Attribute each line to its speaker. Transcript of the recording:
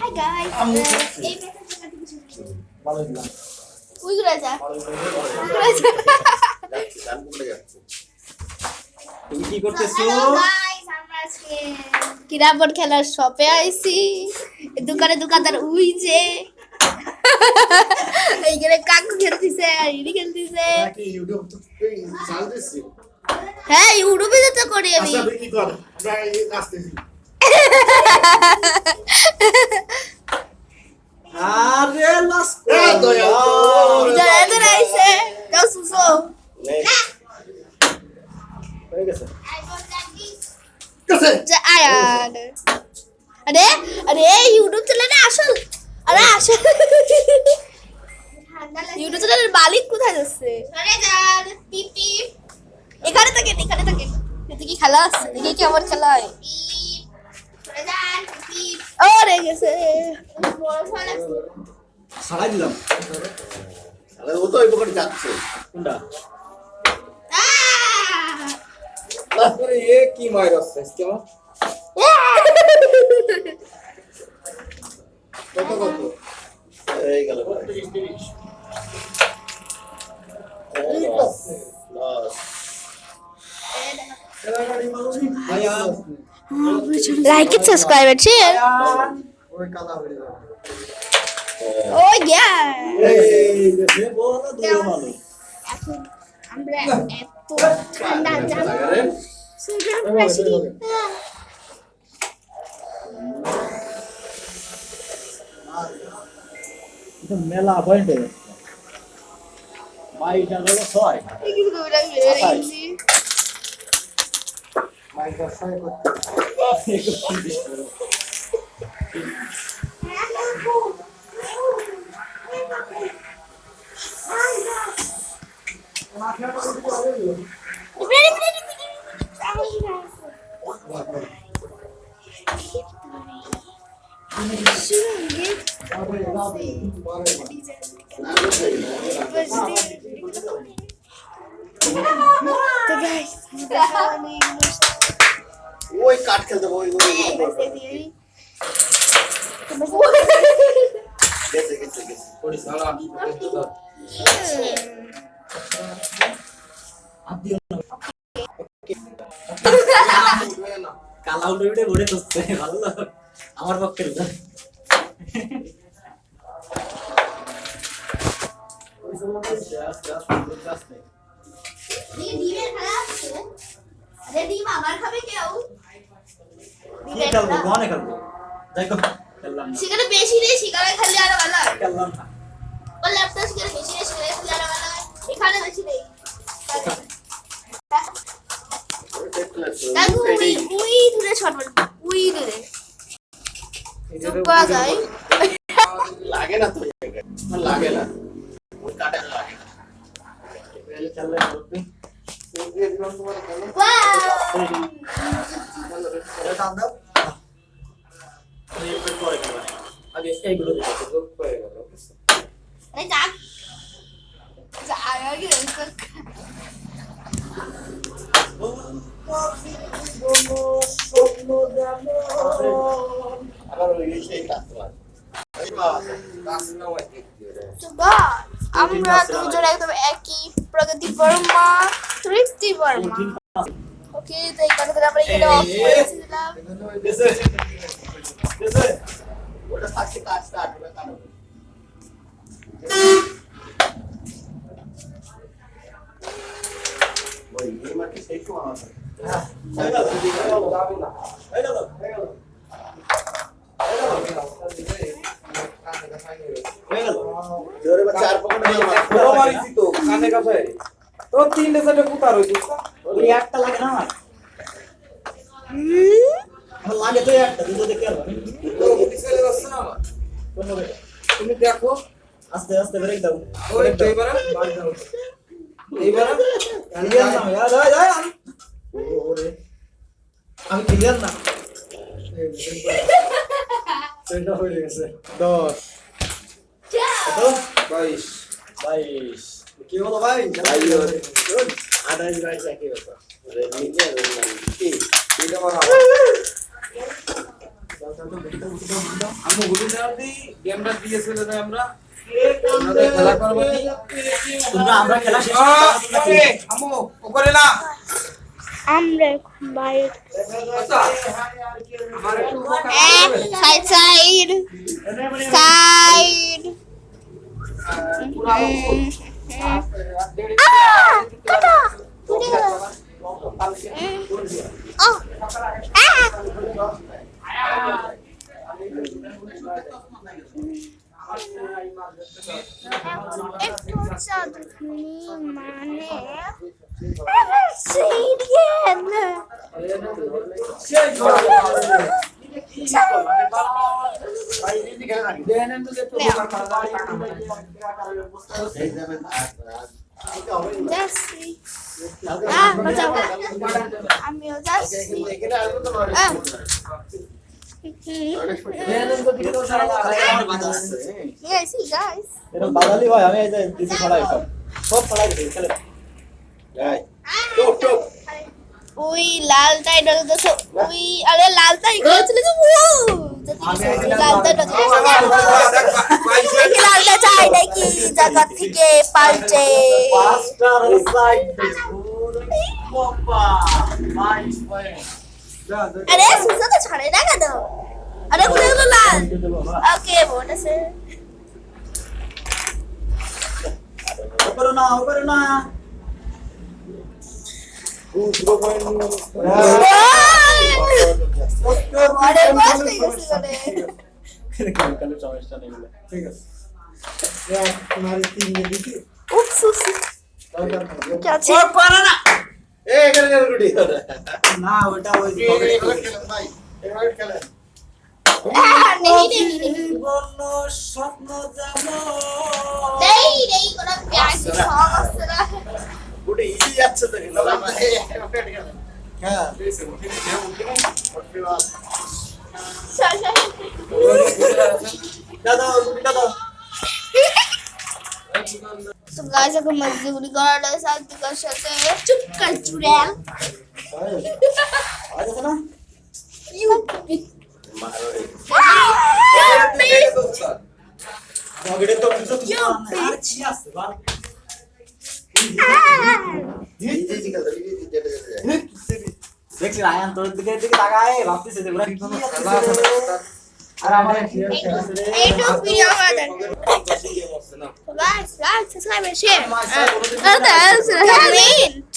Speaker 1: Hi guys. এই মেসেজটা কিছু
Speaker 2: ভালো দিলাম
Speaker 1: ওই করে যা
Speaker 2: তুমি কি করতেছো
Speaker 1: গাইস আমরা আজকে কিরাবট খেলার শপে আইছি দোকানে দোকানদার উই যে এইখানে কাকু খেলতেছে আর ইনি খেলতেছে
Speaker 3: নাকি ইউটিউব তো চালতেছি
Speaker 1: হ্যাঁ ইউটিউবে তো করি আমি
Speaker 3: আচ্ছা কি কর আমরা আসতেছি
Speaker 2: আরে লাস
Speaker 3: এ দয়া
Speaker 1: যারা আইছে যাও সুসো
Speaker 2: হয়ে গেছে
Speaker 3: কাছে
Speaker 1: আয়ার আরে আরে ইউটিউব চ্যানেলে আসল আরে আসল ইউটিউব চ্যানেলের মালিক কোথায় যাচ্ছে আরে যান পিপ পিপ এখানে থাকেন এতে কি খেলা আছে দেখি কি আমার খেলা হয় ওরে গেছে
Speaker 2: ছাড়াই দিলাম
Speaker 3: আরে ও তো এই পকেটে যাচ্ছে
Speaker 2: কোনটা
Speaker 1: আহ!
Speaker 2: আরে এ কি মাইর আছে কি আমার
Speaker 3: কত কত এই গেল 30 লস
Speaker 2: আয়া
Speaker 1: Like it, subscribe and share.
Speaker 2: ওই কাদা হয়ে যাবে
Speaker 1: Oh yeah.
Speaker 2: এই যে বড় দূর ভালো
Speaker 1: এখন আমরা এত ঠান্ডা জানো সুগার ফ্রেশলি
Speaker 2: এটা মেলা পয়েন্ট মাইটা হলো 6
Speaker 1: কিছু করে বেরিয়েছি
Speaker 2: মাইটা 6 করতে
Speaker 3: ওই কাট খেলতে ওই গেছে
Speaker 2: ওই সালা আদিও না কালা উড়ে ঘুরে করছে ভালো আমার পক্ষে ওই সময় আস্তে কি খেলবো কোনে খেলবো দেখো খেললাম না
Speaker 1: সেখানে বেশি নেই সেখানে খালি আরো ভালো হয়
Speaker 2: খেললাম না
Speaker 1: ও ল্যাপটপ সেখানে বেশি নেই সেখানে খালি আরো ভালো হয় এখানে বেশি নেই কাকু উই দূরে শট মারবে উই দূরে চুপ করা যায়
Speaker 3: লাগে না তো লাগে না ওই কাটে লাগে না
Speaker 2: पहले चल रहे हैं पे
Speaker 3: দিয়ে দিলাম তোমার কেন
Speaker 1: ওয়াও
Speaker 2: এটা টান দাও এই पे করে দিবা আগে এইগুলো দিতে করে গেল
Speaker 1: এই কাক যা আগে
Speaker 3: আবার ওই সেই কাটতে লাগে এই বাবা কাজ না হয়
Speaker 1: তো গাইস আমরা দুজন একদম একই প্রগতি বর্মা তৃপ্তি বর্মা ওকে তো এই কথা আমরা এটা অফ করে দিলাম
Speaker 2: कैसे कैसे
Speaker 3: ওটা সাথে কাজ স্টার্ট হবে কাটো ওই এই মাঠে সেই সময় আছে
Speaker 2: হয়ে গেল যাবে না হয়ে গেল হয়ে গেল
Speaker 3: জোরে বা চার পকেটে
Speaker 4: বড় মারিছি তো কানে কাছে তো তিনটে চারটে পুতার হইছে
Speaker 2: ওই একটা লাগে না আমার আমার লাগে তো একটা দুটো দেখে আর
Speaker 4: তো পিছলে বসছ না আমার
Speaker 2: কোনো
Speaker 4: তুমি দেখো
Speaker 2: আস্তে আস্তে ব্রেক দাও
Speaker 4: ওই এইবারে বাড়ি দাও এইবারে
Speaker 2: ক্লিয়ার না যা যা ওরে আমি ক্লিয়ার না সেটা হয়ে গেছে
Speaker 4: 10
Speaker 2: কত
Speaker 4: 22
Speaker 2: 22 কি হলো ভাই
Speaker 3: ভাই আদাইজ ভাই চাকি হতো রেডমি কে
Speaker 4: এটা বানা আমি গুলি দেওয়া দিই গেমটা দিয়ে চলে যাই আমরা খেলা করবো
Speaker 2: তোমরা আমরা খেলা শেষ
Speaker 4: আমু ওপরে না
Speaker 1: আমরা এখন বাইরে
Speaker 4: আমার একটু
Speaker 1: সাইড সাইড সাইড একটু চাঁদনি মানে আমিও যাচ্ছি
Speaker 2: বাদালি ভাই আমি এই যে দিদি ছড়াই সব ছড়াই দিই চলে
Speaker 1: ওই লালটাই ডলতেছে ওই আরে লালটাই গেছিল যে লালটা লালটা চাই নাকি জায়গা থেকে পাল্টে
Speaker 2: মাস্টার সাইড বাবা নাইস পয়েন্ট
Speaker 1: আরে সুজা তো ছাড়ে না কেন আরে কোথায় গেল লাল ওকে বোন আছে
Speaker 2: ওপরে না
Speaker 1: আরে বাস হয়ে গেছে রে
Speaker 2: কালো সমস্যা নেই
Speaker 4: ঠিক আছে তোমার 3 দিয়ে দিছি
Speaker 1: উপস উপস কি আছে
Speaker 3: এই এখানে গুটি
Speaker 2: না ওটা ওই
Speaker 3: খেলেন ভাই এভাবে খেলেন
Speaker 1: নেই নেই
Speaker 2: বন্য স্বপ্ন জানো
Speaker 1: নেই কোন প্যাচ সং আছে না
Speaker 3: গুটি ইজি যাচ্ছে তো খেলা
Speaker 2: হ্যাঁ দাদা দাদা
Speaker 1: तो गाइस अगर मजदूरी कर रहे साथ कर सकते हैं चुप कर चुड़ैल
Speaker 2: आ जाओ ना
Speaker 1: यू
Speaker 2: মগড়ে তো কিছু আর কি আছে বল
Speaker 3: ইজি খেলতে ইজি যেতে
Speaker 2: দেখছি আয়ান তোর দিকে তাকায় ভাবতেছে যে ওরা কি আর আমার
Speaker 1: ए टू वीडियो में guys like subscribe and share comment